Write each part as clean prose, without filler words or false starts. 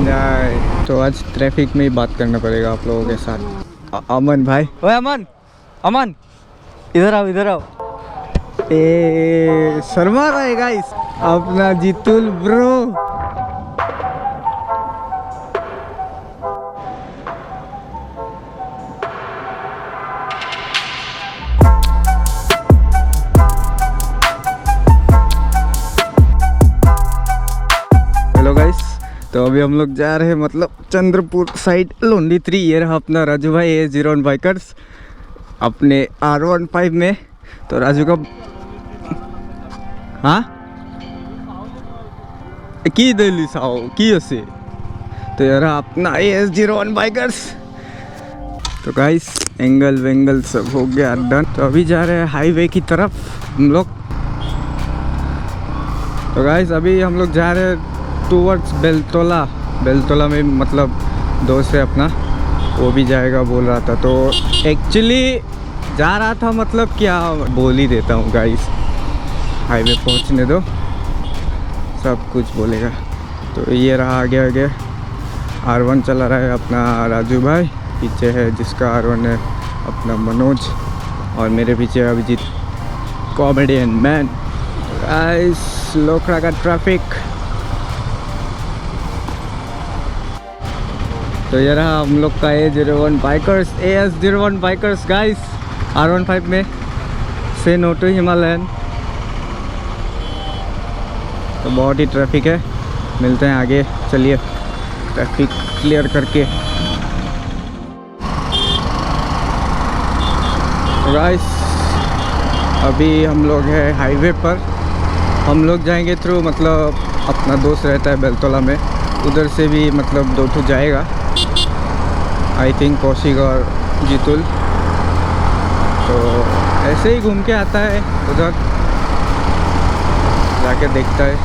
1999। तो आज ट्रैफिक में ही बात करना पड़ेगा आप लोगों के साथ। अमन भाई, ओए अमन, अमन इधर आओ, इधर आओ। ए शर्मा रहा है गाइस अपना जीतुल ब्रो। हेलो गाइस, तो अभी हम लोग जा रहे हैं मतलब चंद्रपुर साइड लोंडी 3। ये रहा अपना राजू भाई A01 बाइकर्स अपने R15 में। तो राजू का हाँ की दिल्ली साओ की उसे। तो ये रहा अपना AS01 बाइकर्स। तो गाइस एंगल वेंगल सब हो गया डन। तो अभी जा रहे हैं हाईवे की तरफ हम लोग। तो गाइस अभी हम लोग जा रहे हैं टूवर्ड्स बेलतोला। बेलतोला में मतलब दोस्त है अपना, वो भी जाएगा बोल रहा था। तो एक्चुअली जा रहा था मतलब क्या बोल ही देता हूँ गाइस, हाईवे पहुँचने दो सब कुछ बोलेगा। तो ये रहा आगे आगे R1 चला रहा है अपना राजू भाई, पीछे है जिसका R1 है अपना मनोज, और मेरे पीछे अभिजीत कॉमेडियन मैन। गाइस लोखड़ा का ट्रैफिक। तो ये रहा हम लोग का A01 bikers, AS01 bikers guys R15 में। से नो टू हिमालयन। तो बहुत ही ट्रैफिक है, मिलते हैं आगे, चलिए ट्रैफिक क्लियर करके। गाइस अभी हम लोग हैं हाईवे पर। हम लोग जाएंगे थ्रू मतलब अपना दोस्त रहता है बेलतोला में, उधर से भी मतलब 2 ठो जाएगा आई थिंक, कौशिक और जीतुल। तो ऐसे ही घूम के आता है उधर, जाके देखता है।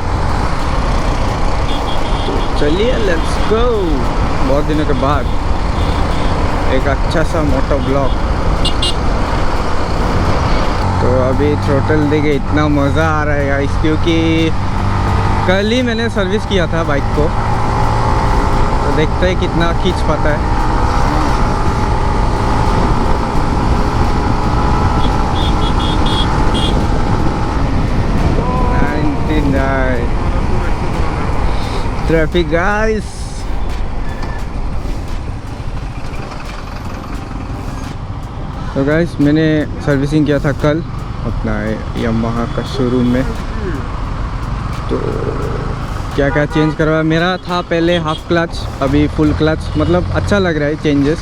तो चलिए लेट्स गो। बहुत दिनों के बाद एक अच्छा सा मोटो ब्लॉग। तो अभी थ्रोटल देके इतना मज़ा आ रहा है गाइस, क्योंकि कल ही मैंने सर्विस किया था बाइक को। तो देखते हैं कितना खींच पाता है। Traffic guys. तो गाइस मैंने सर्विसिंग किया था कल अपना यामाहा का शोरूम में। तो क्या क्या चेंज करवाया, मेरा था पहले हाफ क्लच, अभी फुल क्लच। मतलब अच्छा लग रहा है चेंजेस,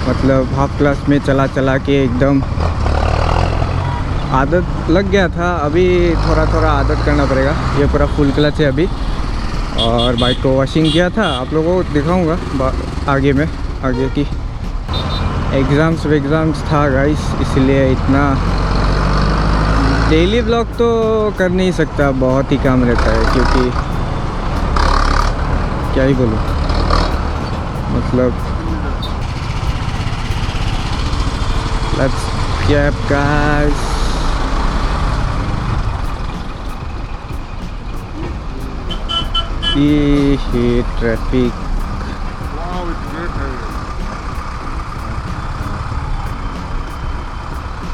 मतलब हाफ क्लच में चला चला के एकदम आदत लग गया था। अभी थोड़ा थोड़ा आदत करना पड़ेगा। ये पूरा फुल क्लच है अभी। और बाइक को वॉशिंग किया था, आप लोगों को दिखाऊंगा आगे में, आगे की एग्ज़ाम्स था गाइस, इसलिए इतना डेली ब्लॉग तो कर नहीं सकता, बहुत ही काम रहता है। क्योंकि क्या ही बोलूँ, मतलब लेट्स गैप गाइस। ये ट्रैफिक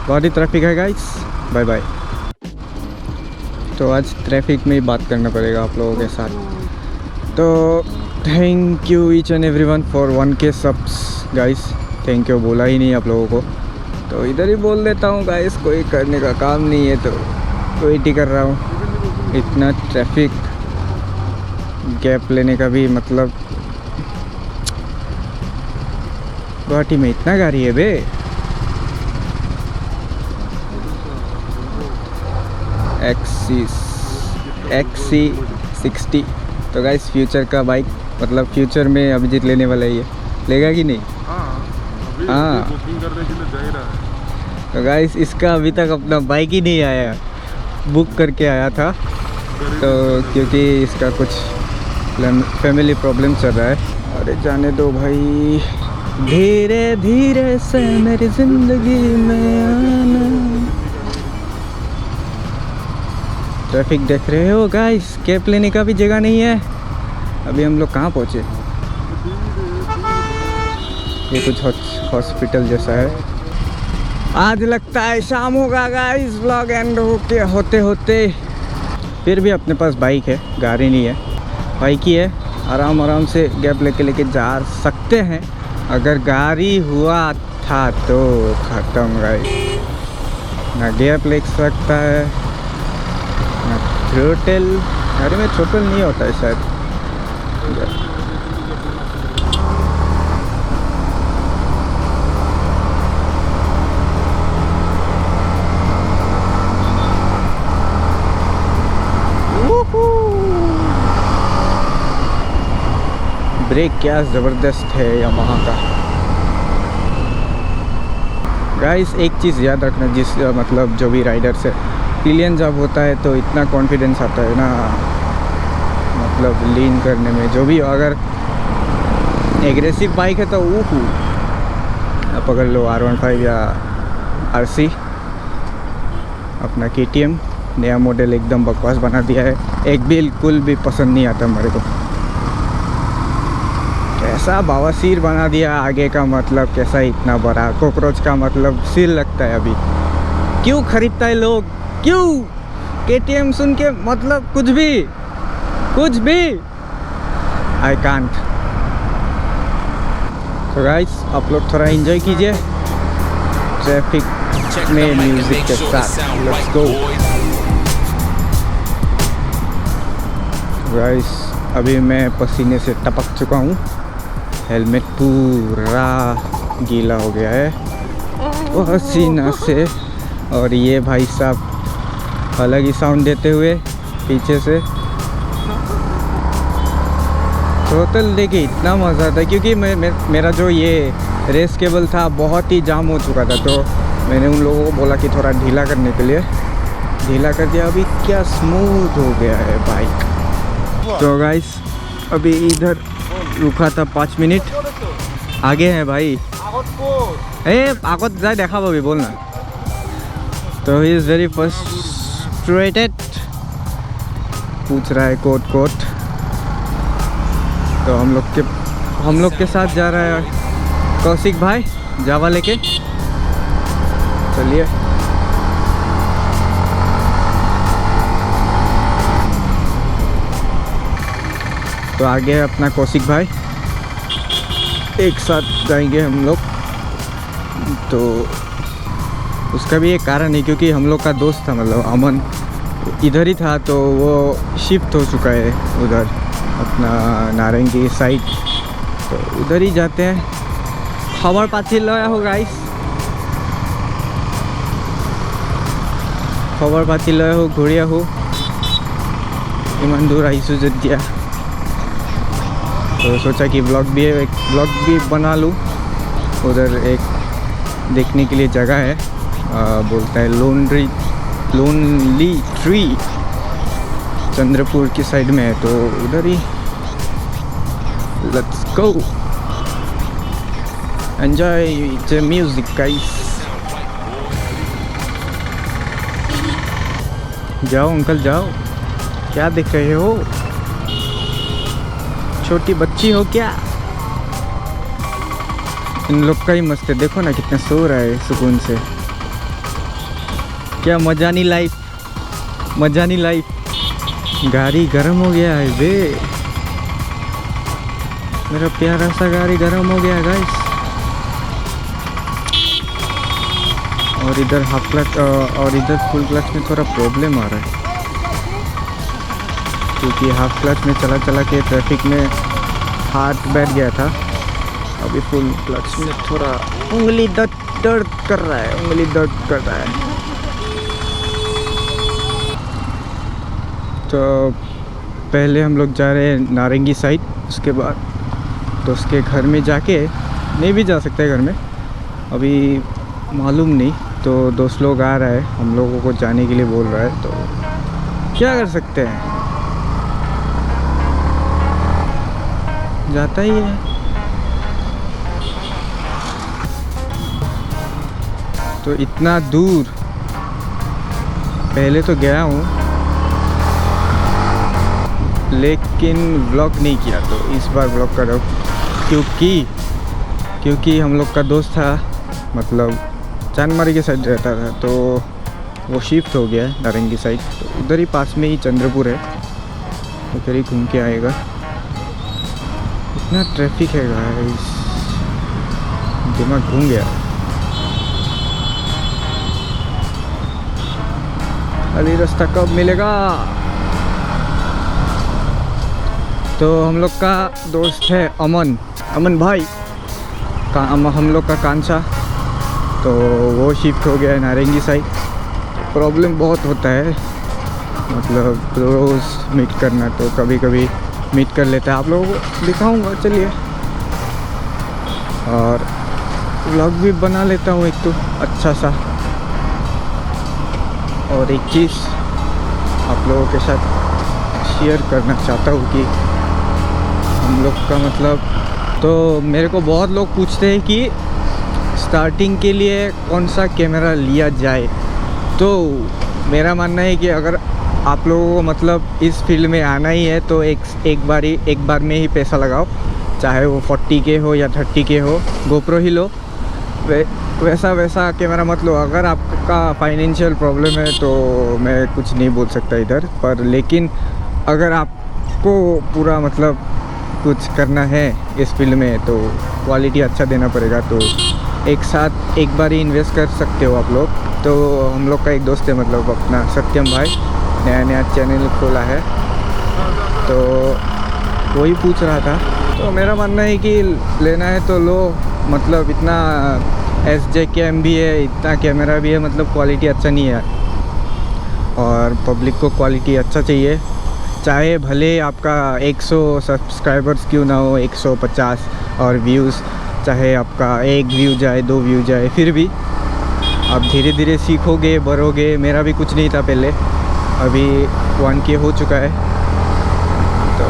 बहुत ही ट्रैफिक है गाइस। Bye bye. तो आज ट्रैफिक में ही बात करना पड़ेगा आप लोगों के साथ। तो thank you each and everyone for 1K subs guys. Thank you बोला ही नहीं आप लोगों को, तो इधर ही बोल देता हूँ गाइस। कोई करने का काम नहीं है तो वेट ही कर रहा हूँ। इतना ट्रैफिक, गैप लेने का भी मतलब गुवाहाटी में इतना गाड़ी है बे। XC60। तो गाइस फ्यूचर का बाइक, मतलब फ्यूचर में अभिजीत लेने वाला है। ये लेगा कि नहीं? हाँ बुकिंग करने के लिए जा ही रहा है। तो गाइस इसका अभी तक अपना बाइक ही नहीं आया, बुक करके आया था। तो क्योंकि इसका कुछ फैमिली प्रॉब्लम चल रहा है। अरे जाने दो भाई, धीरे धीरे से मेरी जिंदगी में आना। ट्रैफिक देख रहे हो गाइस, कैब लेने का भी जगह नहीं है। अभी हम लोग कहाँ पहुँचे? ये कुछ हॉस्पिटल जैसा है। आज लगता है शाम होगा गाइस, व्लॉग एंड होते होते। फिर भी अपने पास बाइक है, गाड़ी नहीं है, बाइक ही है। आराम से गैप लेके जा सकते हैं। अगर गाड़ी हुआ था तो ख़त्म गाइस, ना गैप ले सकता है ना थ्रोटल। गाड़ी में थ्रोटल नहीं होता है शायद। ब्रेक क्या ज़बरदस्त है यामाहा का गाइस। एक चीज़ याद रखना, जिस मतलब जो भी राइडर से पिलियन जब होता है तो इतना कॉन्फिडेंस आता है ना, मतलब लीन करने में जो भी। अगर एग्रेसिव बाइक है तो आप पकड़ लो R15 या RC, अपना KTM नया मॉडल एकदम बकवास बना दिया है। एक बिल्कुल भी पसंद नहीं आता मेरे को। कैसा बवासीर बना दिया आगे का, मतलब कैसा इतना बड़ा कॉकरोच का मतलब सिर लगता है। अभी क्यों खरीदता है लोग, क्यों? KTM सुन के मतलब कुछ भी आई कांट। तो गाइस आप लोग थोड़ा एंजॉय कीजिए ट्रैफिक में म्यूजिक के साथ। Let's go guys. अभी मैं पसीने से टपक चुका हूँ, हेलमेट पूरा गीला हो गया है पसीना से। और ये भाई साहब अलग ही साउंड देते हुए पीछे से। थ्रोटल देके इतना मज़ा आता है, क्योंकि मेरा जो ये रेस केबल था बहुत ही जाम हो चुका था, तो मैंने उन लोगों को बोला कि थोड़ा ढीला करने के लिए ढीला कर दिया। अभी क्या स्मूथ हो गया है बाइक। तो गाइस अभी इधर रुका था 5 मिनट, आगे है भाई। आगत जाए देखा भाभी बोलना। तो ही इज़ वेरी फ्रस्ट्रेटेड, पूछ रहा है कोट। तो हम लोग के साथ जा रहा है कौशिक भाई जावा लेके। चलिए तो आगे है अपना कौशिक भाई, एक साथ जाएंगे हम लोग। तो उसका भी एक कारण है, क्योंकि हम लोग का दोस्त था, मतलब अमन इधर ही था, तो वो शिफ्ट हो चुका है उधर अपना नारंगी साइड, तो उधर ही जाते हैं। खबर पाती लया हो गाइस, खबर पाती लया हो, घुड़िया हो, इमान दूर आई सुजदिया। तो सोचा कि ब्लॉग भी बना लूँ। उधर एक देखने के लिए जगह है, बोलता है लोनली ट्री, चंद्रपुर की साइड में है, तो उधर ही let's go enjoy the music guys. जाओ अंकल जाओ, क्या देख रहे हो? छोटी बच्ची हो क्या? इन लोग का ही मस्त है, देखो ना कितना सो रहा है सुकून से। क्या मजा नहीं लाइफ। गाड़ी गर्म हो गया है बे, मेरा प्यारा सा गाड़ी गर्म हो गया गाइस। और इधर हाफ क्लच और इधर फुल क्लच में थोड़ा प्रॉब्लम आ रहा है, क्योंकि हाफ क्लच में चला के ट्रैफिक में हाथ बैठ गया था। अभी फुल क्लच में थोड़ा उंगली दर्द कर रहा है। तो पहले हम लोग जा रहे हैं नारंगी साइड, उसके बाद दोस्त के घर में जाके, नहीं भी जा सकते घर में, अभी मालूम नहीं। तो दोस्त लोग आ रहा है, हम लोगों को जाने के लिए बोल रहा है, तो क्या कर सकते हैं, जाता ही है। तो इतना दूर पहले तो गया हूँ, लेकिन व्लॉग नहीं किया, तो इस बार व्लॉग कर रहा हूँ, क्योंकि क्योंकि हम लोग का दोस्त था मतलब चांदमारी के साइड रहता था, तो वो शिफ्ट हो गया है नारंगी साइड। तो उधर ही पास में ही चंद्रपुर है, उधर ही घूम के आएगा। इतना ट्रैफिक है गाइस, दिमाग घूम गया। खाली रास्ता कब मिलेगा? तो हम लोग का दोस्त है अमन भाई का, हम लोग का कांचा, तो वो शिफ्ट हो गया है नारंगी साइड। प्रॉब्लम बहुत होता है, मतलब रोज़ मीट करना, तो कभी कभी मीट कर लेता है। आप लोगों को दिखाऊंगा, चलिए। और व्लॉग भी बना लेता हूँ एक तो अच्छा सा। और एक चीज़ आप लोगों के साथ शेयर करना चाहता हूँ कि हम लोग का मतलब, तो मेरे को बहुत लोग पूछते हैं कि स्टार्टिंग के लिए कौन सा कैमरा लिया जाए। तो मेरा मानना है कि अगर आप लोगों को मतलब इस फील्ड में आना ही है तो एक बार में ही पैसा लगाओ, चाहे वो 40K हो या 30K हो, गोप्रो ही लो। वैसा कैमरा मत लो। अगर आपका फाइनेंशियल प्रॉब्लम है तो मैं कुछ नहीं बोल सकता इधर पर, लेकिन अगर आपको पूरा मतलब कुछ करना है इस फील्ड में तो क्वालिटी अच्छा देना पड़ेगा। तो एक साथ एक बार ही इन्वेस्ट कर सकते हो आप लोग। तो हम लोग का एक दोस्त है मतलब अपना सत्यम भाई, नया चैनल खोला है, तो वही पूछ रहा था। तो मेरा मानना है कि लेना है तो लो, मतलब इतना SJ भी है, इतना कैमरा भी है, मतलब क्वालिटी अच्छा नहीं है। और पब्लिक को क्वालिटी अच्छा चाहिए, चाहे भले आपका 100 सब्सक्राइबर्स क्यों ना हो, 150 और व्यूज़, चाहे आपका 1 व्यू जाए 2 व्यू जाए, फिर भी आप धीरे धीरे सीखोगे, बढ़ोगे। मेरा भी कुछ नहीं था पहले, अभी 1K हो चुका है, तो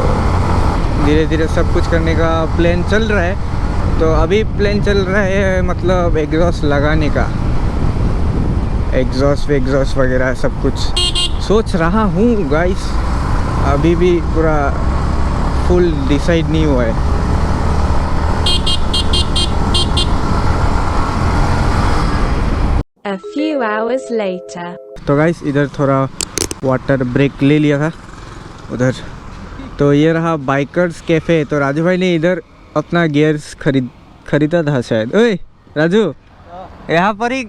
धीरे धीरे सब कुछ करने का प्लान चल रहा है। तो अभी प्लान चल रहा है मतलब एग्जॉस्ट लगाने का, एग्जॉस्ट वगैरह सब कुछ सोच रहा हूँ गाइस। अभी भी पूरा फुल डिसाइड नहीं हुआ है। A few hours later. तो गाइस इधर थोड़ा वाटर ब्रेक ले लिया था उधर। तो ये रहा बाइकर्स कैफ़े। तो राजू भाई ने इधर अपना गियर्स खरीदा था शायद। ओए राजू, यहाँ पर ही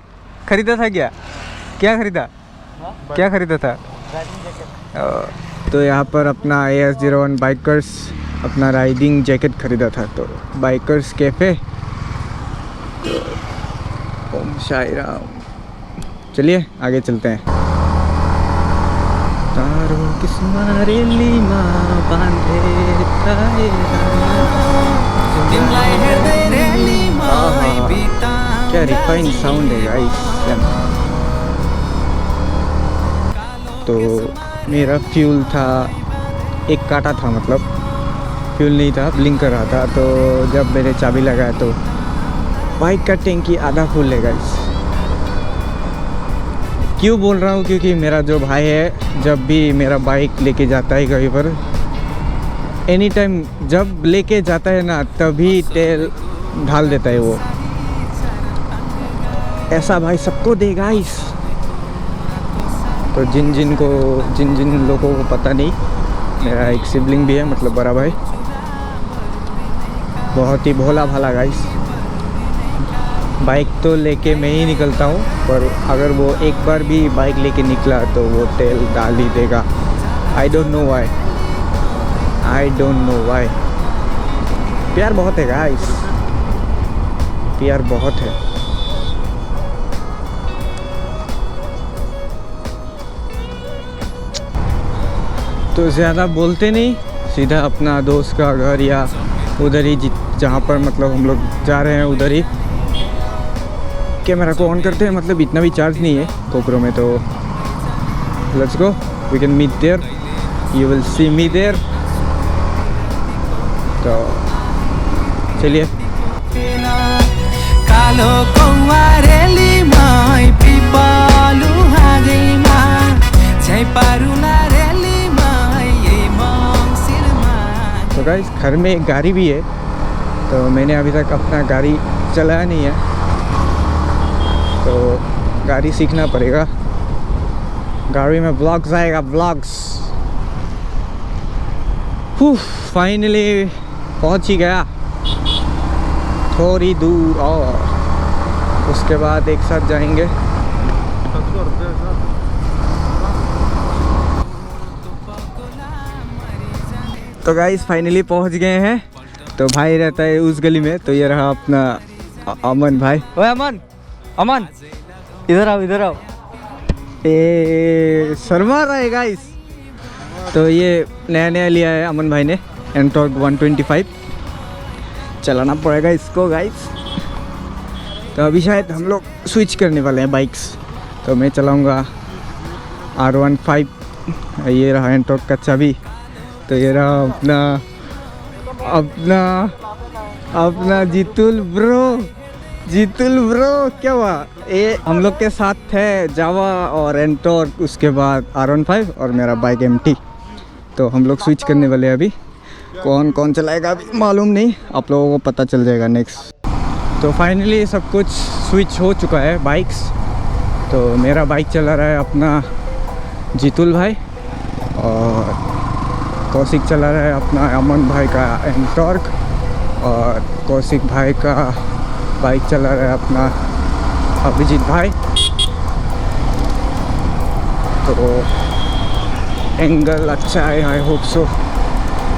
खरीदा था क्या खरीदा? क्या खरीदा था? तो यहाँ पर अपना AS01 बाइकर्स अपना राइडिंग जैकेट खरीदा था। तो बाइकर्स कैफ़े, तो ओम साई राम। चलिए आगे चलते हैं। तारों की सुनारेली माँ बांधे क्या रिफाइन साउंड है गाइस। तो मेरा फ्यूल था, एक काटा था, मतलब फ्यूल नहीं था, ब्लिंक कर रहा था। तो जब मैंने चाबी लगाया तो बाइक का टैंकी आधा फुल है गाइस। क्यों बोल रहा हूँ? क्योंकि मेरा जो भाई है जब भी मेरा बाइक लेके जाता है कहीं पर, एनी टाइम जब लेके जाता है ना तभी तेल ढाल देता है वो। ऐसा भाई सबको दे गाइस। तो जिन लोगों को पता नहीं, मेरा एक सिबलिंग भी है, मतलब बड़ा भाई, बहुत ही भोला भाला गाइस। बाइक तो लेके मैं ही निकलता हूँ, पर अगर वो एक बार भी बाइक लेके निकला तो वो तेल डाल ही देगा। I don't know why. प्यार बहुत है गाइस, प्यार बहुत है। तो ज़्यादा बोलते नहीं, सीधा अपना दोस्त का घर या उधर ही जहाँ पर मतलब हम लोग जा रहे हैं उधर ही कैमरा को ऑन करते हैं। मतलब इतना भी चार्ज नहीं है कोकरो में। तो let's go, we can meet there, you will see me there. तो चलिए। कालो कौवारेली माई पिपालु हागैमा छै पारुला रेली माई ये मंगसिरमा। तो गाइस घर में एक गाड़ी भी है, तो मैंने अभी तक अपना गाड़ी चलाया नहीं है, तो गाड़ी सीखना पड़ेगा। गाड़ी में ब्लॉग्स आएगा, ब्लॉग्स। फाइनली पहुंच ही गया, थोड़ी दूर और उसके बाद एक साथ जाएंगे। तो गाइस फाइनली पहुंच गए हैं। तो भाई रहता है उस गली में, तो ये रहा अपना अमन भाई। ओए अमन, अमन इधर आओ, इधर आओ। ए शर्मा रहा है गाइस। तो ये नया नया लिया है अमन भाई ने, एंटॉर्क 125। चलाना पड़ेगा इसको गाइस। तो अभी शायद हम लोग स्विच करने वाले हैं बाइक्स। तो मैं चलाऊंगा R15। ये रहा एंटॉर्क का चाबी। तो ये रहा अपना अपना अपना जीतुल ब्रो, जीतुल ब्रो। क्या हुआ, ये हम लोग के साथ थे जावा और एंटॉर्क, उसके बाद R15 और मेरा बाइक MT। तो हम लोग स्विच करने वाले हैं अभी। कौन कौन चलाएगा अभी मालूम नहीं, आप लोगों को पता चल जाएगा नेक्स्ट। तो फाइनली सब कुछ स्विच हो चुका है बाइक्स। तो मेरा बाइक चला रहा है अपना जीतुल भाई, और कौशिक चला रहा है अपना अमन भाई का एंटॉर्क, और कौशिक भाई का बाइक चला रहा है अपना अभिजीत भाई। तो एंगल अच्छा है, आई होप सो।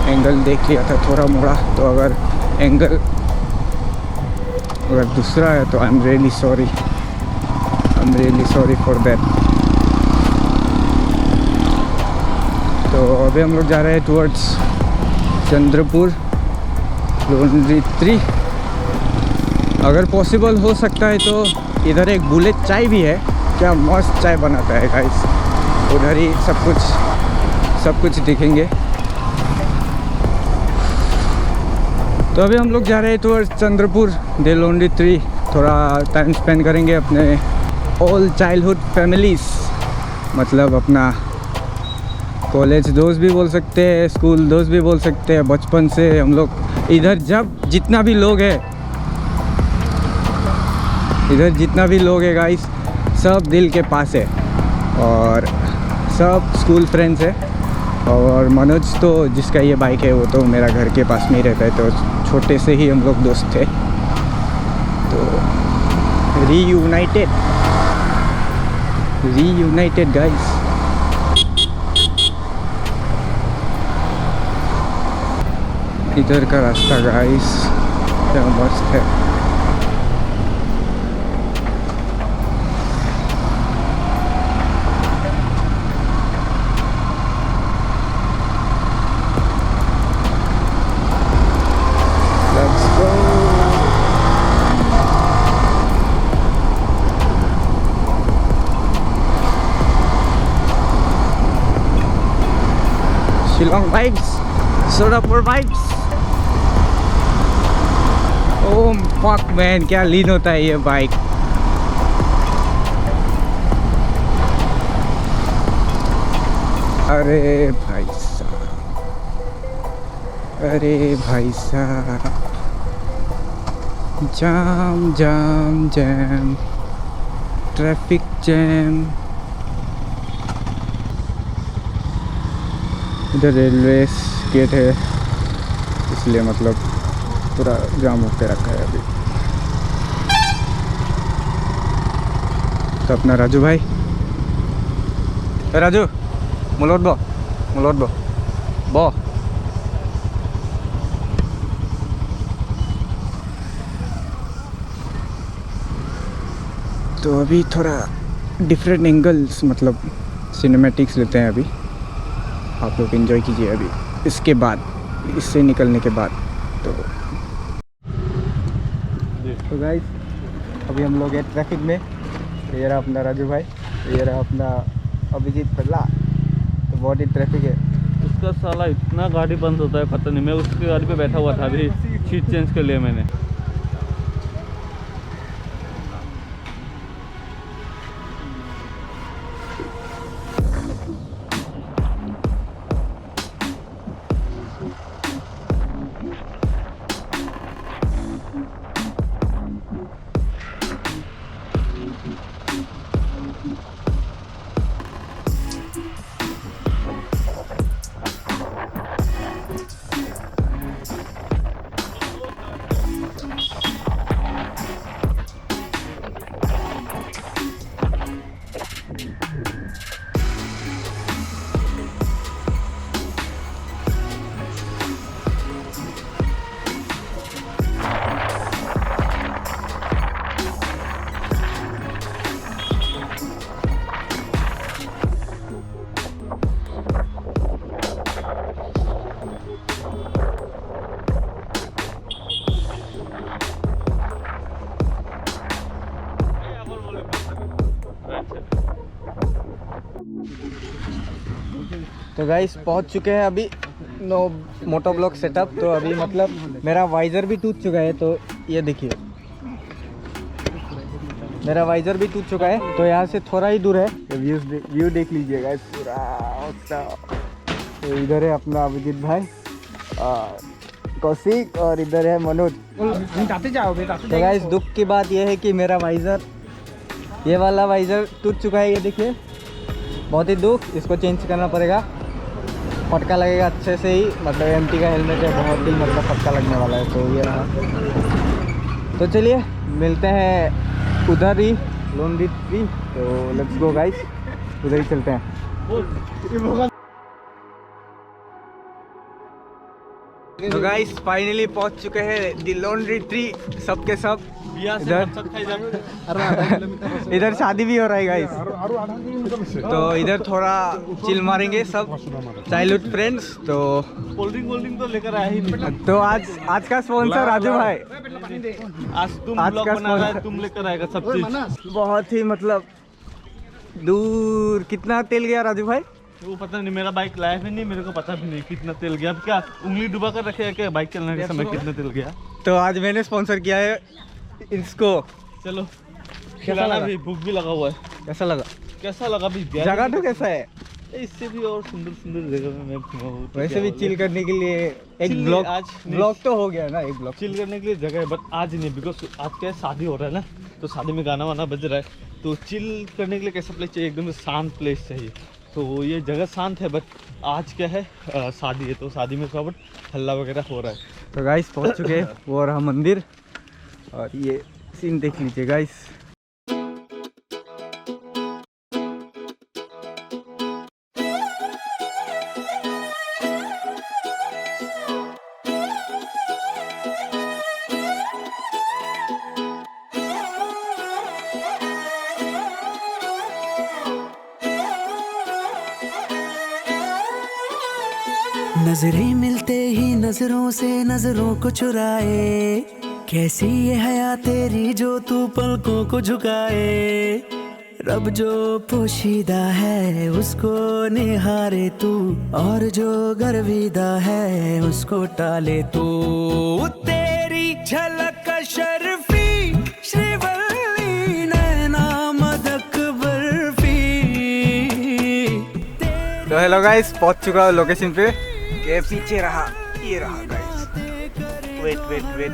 एंगल देख लिया था थोड़ा मोड़ा, तो अगर एंगल अगर दूसरा है तो I am really sorry, I am really sorry for that. तो अभी हम लोग जा रहे हैं टुवर्ड्स चंद्रपुर लॉन्ड्री 3। अगर पॉसिबल हो सकता है तो इधर एक बुलेट चाय भी है, क्या मस्त चाय बनाता है गाइस। उधर ही सब कुछ दिखेंगे। तो अभी हम लोग जा रहे हैं टुवर्ड्स चंद्रपुर दे लॉन्ड्री 3। थोड़ा टाइम स्पेंड करेंगे अपने ऑल चाइल्डहुड फैमिलीज़, मतलब अपना कॉलेज दोस्त भी बोल सकते हैं, स्कूल दोस्त भी बोल सकते हैं। बचपन से हम लोग इधर जब जितना भी लोग है, इधर जितना भी लोग है गाइस, सब दिल के पास है और सब स्कूल फ्रेंड्स है। और मनोज तो जिसका ये बाइक है वो तो मेरा घर के पास में ही रहता है, तो छोटे से ही हम लोग दोस्त थे। तो रीयूनाइटेड गाइस। इधर का रास्ता गाइस क्या मस्त है। Let's go. Shillong vibes, Sodapur vibes. Oh fuck man, क्या लीन होता है ये बाइक। अरे भाई साहब, अरे भाई साहब, जाम जाम जैम, ट्रैफिक जैम। इधर रेलवे गेट है, इसलिए मतलब पूरा जाम होके रखा है अभी। तो अपना राजू भाई, राजू मुलोट बो। तो अभी थोड़ा डिफरेंट एंगल्स, मतलब सिनेमैटिक्स लेते हैं अभी। आप लोग एंजॉय कीजिए अभी, इसके बाद, इससे निकलने के बाद। तो गाइस अभी हम लोग हैं ट्रैफिक में। ये रहा अपना राजू भाई, ये रहा अपना अभिजीत पल्ला। तो बहुत ही ट्रैफिक है। उसका साला इतना गाड़ी बंद होता है पता नहीं। मैं उसकी गाड़ी पे बैठा हुआ था, अभी सीट चेंज कर लिया मैंने। तो गाइस पहुंच चुके हैं अभी नो मोटो ब्लॉक सेटअप। तो अभी मतलब मेरा वाइज़र भी टूट चुका है, तो ये देखिए मेरा वाइज़र भी टूट चुका है। तो यहाँ से थोड़ा ही दूर है, तो व्यू देख लीजिएगा गाइस पूरा अच्छा। तो इधर है अपना अभिजीत भाई, कौशिक, और इधर है मनोज। तो गाइस दुख की बात यह है कि मेरा वाइज़र, ये वाला वाइज़र टूट चुका है, ये देखिए बहुत ही दुख, इसको चेंज करना पड़ेगा। फटका लगेगा अच्छे से ही, मतलब एमटी का हेलमेट है, बहुत ही मतलब फटका लगने वाला है। तो ये रहा। तो चलिए मिलते हैं उधर ही लोनली ट्री। तो लेट्स गो गाइस, उधर ही चलते हैं। तो गाइस फाइनली पहुंच चुके हैं दी लोनली ट्री, सबके सब इधर। इधर शादी भी हो रहा है गाइस, तो इधर थोड़ा चिल मारेंगे सब चाइल्डहुड फ्रेंड्स। तो कोल्ड ड्रिंक तो लेकर आया ही नहीं। तो आज का स्पॉन्सर राजू भाई, आज तुम आज ब्लॉग का बना रहा है, sponsor। तुम लेकर आएगा सब चीज। बहुत ही मतलब दूर। कितना तेल गया राजू भाई? वो पता नहीं, मेरा बाइक लाया भी नहीं, मेरे को पता भी नहीं कितना तेल गया। अब क्या उंगली डुबा कर रखे है क्या बाइक चलने के समय कितना तेल गया? तो आज मैंने स्पॉन्सर किया है इसको। चलो कैसा खिलाना लगा? भी, भूख भी लगा हुआ है। कैसा लगा? कैसा लगा भी? जगह तो कैसा है? इससे भी और सुंदर सुंदर जगह में मैं घूमा हूँ। तो वैसे क्या भी बोले? चिल करने के लिए एक Chill ब्लॉग, आज नहीं। ब्लॉग तो हो गया ना, एक ब्लॉग। चिल करने के लिए जगह है, बट आज नहीं, बिकॉज आज क्या है, शादी हो रहा है ना, तो शादी में गाना वाना बज रहा है। तो चिल करने के लिए कैसा प्लेस चाहिए? एकदम शांत प्लेस चाहिए। तो ये जगह शांत है, बट आज क्या है, शादी है, तो शादी में थोड़ा बहुत हल्ला वगैरह हो रहा है। तो गाइस पहुंच चुके हैं, वो रहा मंदिर, और ये सीन देख लीजिए गाइस। नजरें मिलते ही नजरों से नजरों को चुराए, कैसी ये हया तेरी जो तू पलकों को झुकाए। रब जो पोशीदा है उसको निहारे तू, और जो गर्विदा है उसको टाले तू। तेरी झलक शर्फी श्रीवल्ली नैना मदक बर्फी। तो हेलो गाइस, पहुंच चुका हूँ लोकेशन पे। ये पीछे रहा, ये रहा गाइस। वेट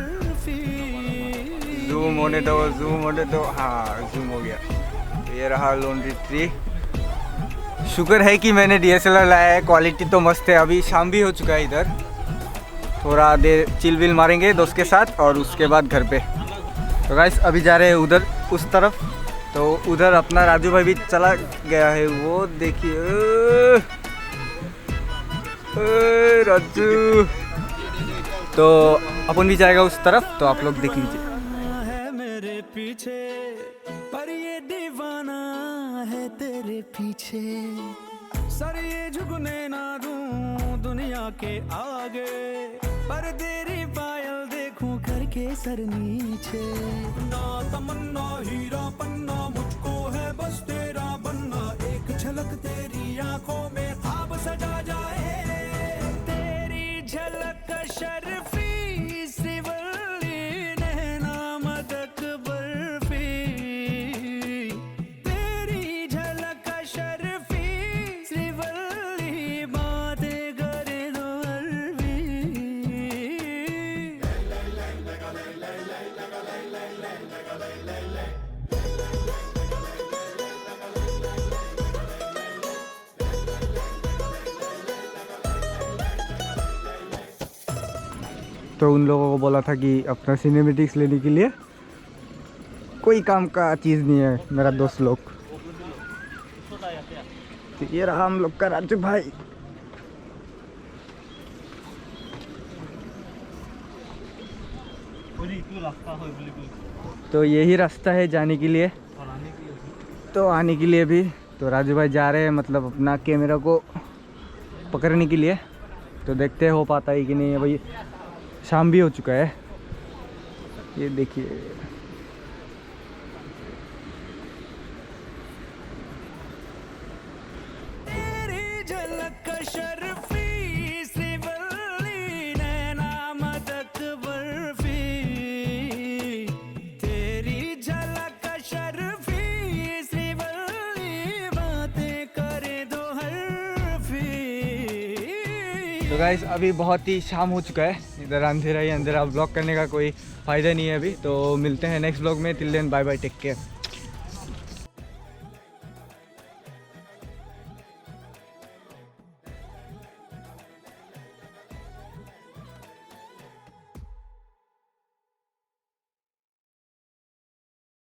जूम होने दो। हाँ जूम हो गया। ये रहा लोनली ट्री। शुक्र है कि मैंने DSLR लाया है, क्वालिटी तो मस्त है। अभी शाम भी हो चुका है, इधर थोड़ा देर चिल विल मारेंगे दोस्त के साथ, और उसके बाद घर पे। तो गाइस अभी जा रहे हैं उधर उस तरफ। तो उधर अपना राजू भाई भी चला गया है, वो देखिए राजू। तो अपन भी जाएगा उस तरफ, तो आप लोग देख लीजिए। है मेरे पीछे पर ये दीवाना है तेरे पीछे। सर ये झुकने ना दूं दुनिया के आगे, पर तेरी पायल देखूं करके सर नीचे। ना तमन्ना हीरा पन्ना, मुझको है बस तेरा बनना। एक झलक तेरी आंखों में ख्वाब सजा जाए। तेरी झलक शर्फी श्रीवल्ली नैना मदक बर्फी। तेरी झलक शर्फी श्रीवल्ली बातें करे दो अरबी। तो उन लोगों को बोला था कि अपना सिनेमेटिक्स लेने के लिए, कोई काम का चीज़ नहीं है मेरा दोस्त लोग। तो ये रहा हम लोग का राजू भाई। तो यही रास्ता है जाने के लिए, तो आने के लिए भी। तो राजू भाई जा रहे हैं मतलब अपना कैमरा को पकड़ने के लिए। तो देखते हैं हो पाता है कि नहीं है भाई। शाम भी हो चुका है, ये देखिए। तेरी झलक तो गाइस अभी बहुत ही शाम हो चुका है, इधर अंधेरा ही अंधेरा, ब्लॉग करने का कोई फ़ायदा नहीं है अभी। तो मिलते हैं नेक्स्ट ब्लॉग में, till then bye bye, take care.